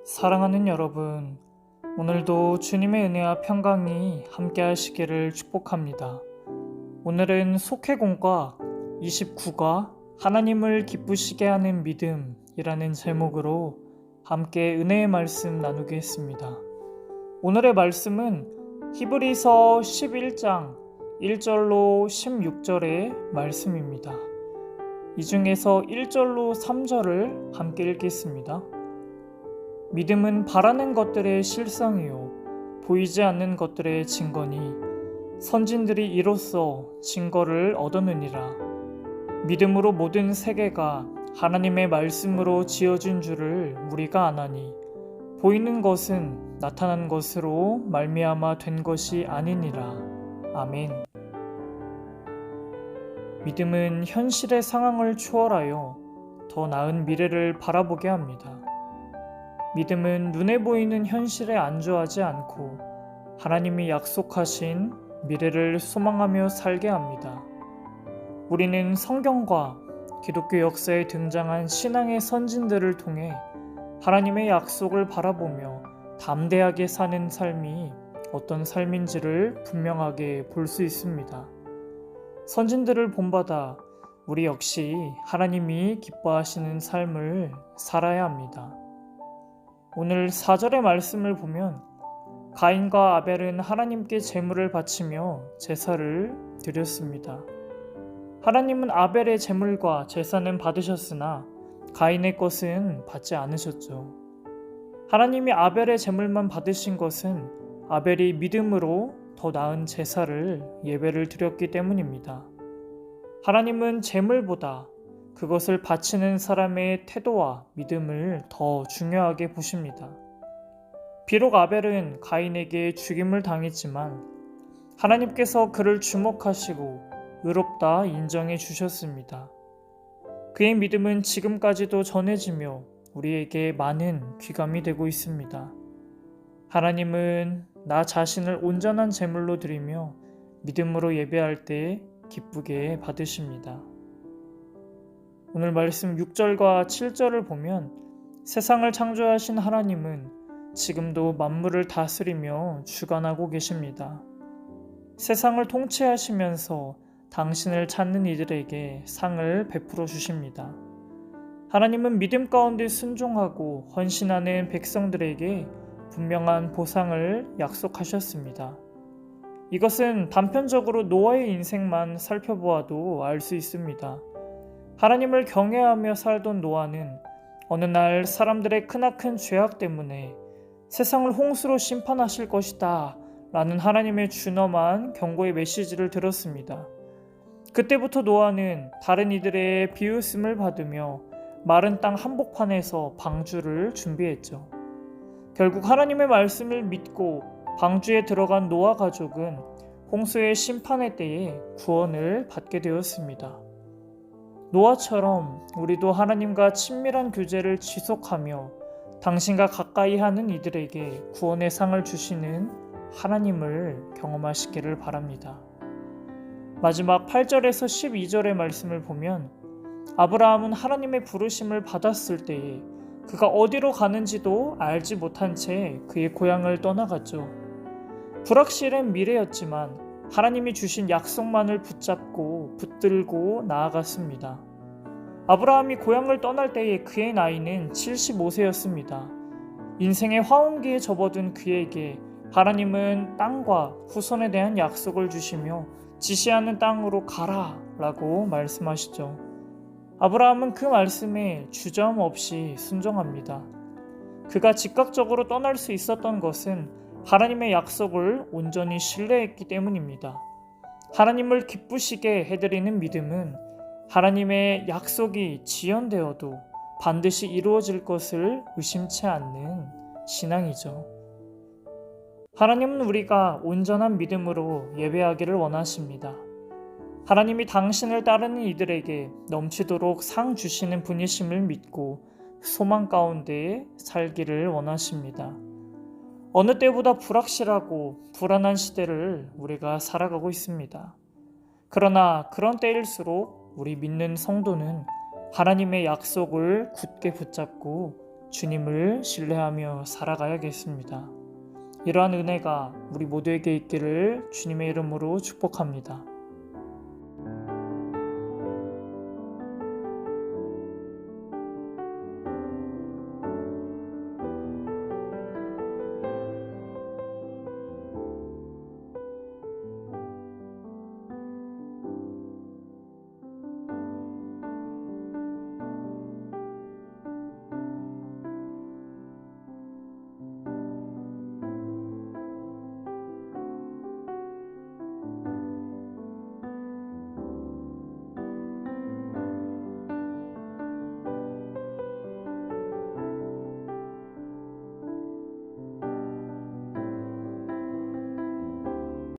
사랑하는 여러분, 오늘도 주님의 은혜와 평강이 함께 하시기를 축복합니다. 오늘은 속회공과 29가 하나님을 기쁘시게 하는 믿음이라는 제목으로 함께 은혜의 말씀 나누겠습니다. 오늘의 말씀은 히브리서 11장 1절로 16절의 말씀입니다. 이 중에서 1절로 3절을 함께 읽겠습니다. 믿음은 바라는 것들의 실상이요 보이지 않는 것들의 증거니 선진들이 이로써 증거를 얻었느니라. 믿음으로 모든 세계가 하나님의 말씀으로 지어진 줄을 우리가 아나니 보이는 것은 나타난 것으로 말미암아 된 것이 아니니라. 아멘. 믿음은 현실의 상황을 초월하여 더 나은 미래를 바라보게 합니다. 믿음은 눈에 보이는 현실에 안주하지 않고 하나님이 약속하신 미래를 소망하며 살게 합니다. 우리는 성경과 기독교 역사에 등장한 신앙의 선진들을 통해 하나님의 약속을 바라보며 담대하게 사는 삶이 어떤 삶인지를 분명하게 볼 수 있습니다. 선진들을 본받아 우리 역시 하나님이 기뻐하시는 삶을 살아야 합니다. 오늘 4절의 말씀을 보면 가인과 아벨은 하나님께 제물을 바치며 제사를 드렸습니다. 하나님은 아벨의 제물과 제사는 받으셨으나 가인의 것은 받지 않으셨죠. 하나님이 아벨의 제물만 받으신 것은 아벨이 믿음으로 더 나은 제사를 예배를 드렸기 때문입니다. 하나님은 제물보다 그것을 바치는 사람의 태도와 믿음을 더 중요하게 보십니다. 비록 아벨은 가인에게 죽임을 당했지만 하나님께서 그를 주목하시고 의롭다 인정해 주셨습니다. 그의 믿음은 지금까지도 전해지며 우리에게 많은 귀감이 되고 있습니다. 하나님은 나 자신을 온전한 제물로 드리며 믿음으로 예배할 때 기쁘게 받으십니다. 오늘 말씀 6절과 7절을 보면 세상을 창조하신 하나님은 지금도 만물을 다스리며 주관하고 계십니다. 세상을 통치하시면서 당신을 찾는 이들에게 상을 베풀어 주십니다. 하나님은 믿음 가운데 순종하고 헌신하는 백성들에게 분명한 보상을 약속하셨습니다. 이것은 단편적으로 노아의 인생만 살펴보아도 알 수 있습니다. 하나님을 경외하며 살던 노아는 어느 날 사람들의 크나큰 죄악 때문에 세상을 홍수로 심판하실 것이다 라는 하나님의 준엄한 경고의 메시지를 들었습니다. 그때부터 노아는 다른 이들의 비웃음을 받으며 마른 땅 한복판에서 방주를 준비했죠. 결국 하나님의 말씀을 믿고 방주에 들어간 노아 가족은 홍수의 심판의 때에 구원을 받게 되었습니다. 노아처럼 우리도 하나님과 친밀한 교제를 지속하며 당신과 가까이 하는 이들에게 구원의 상을 주시는 하나님을 경험하시기를 바랍니다. 마지막 8절에서 12절의 말씀을 보면 아브라함은 하나님의 부르심을 받았을 때에 그가 어디로 가는지도 알지 못한 채 그의 고향을 떠나갔죠. 불확실한 미래였지만 하나님이 주신 약속만을 붙잡고 붙들고 나아갔습니다. 아브라함이 고향을 떠날 때에 그의 나이는 75세였습니다. 인생의 화운기에 접어든 그에게 하나님은 땅과 후손에 대한 약속을 주시며 지시하는 땅으로 가라 라고 말씀하시죠. 아브라함은 그 말씀에 주저함없이 순종합니다. 그가 즉각적으로 떠날 수 있었던 것은 하나님의 약속을 온전히 신뢰했기 때문입니다. 하나님을 기쁘시게 해드리는 믿음은 하나님의 약속이 지연되어도 반드시 이루어질 것을 의심치 않는 신앙이죠. 하나님은 우리가 온전한 믿음으로 예배하기를 원하십니다. 하나님이 당신을 따르는 이들에게 넘치도록 상 주시는 분이심을 믿고 소망 가운데 살기를 원하십니다. 어느 때보다 불확실하고 불안한 시대를 우리가 살아가고 있습니다. 그러나 그런 때일수록 우리 믿는 성도는 하나님의 약속을 굳게 붙잡고 주님을 신뢰하며 살아가야겠습니다. 이러한 은혜가 우리 모두에게 있기를 주님의 이름으로 축복합니다.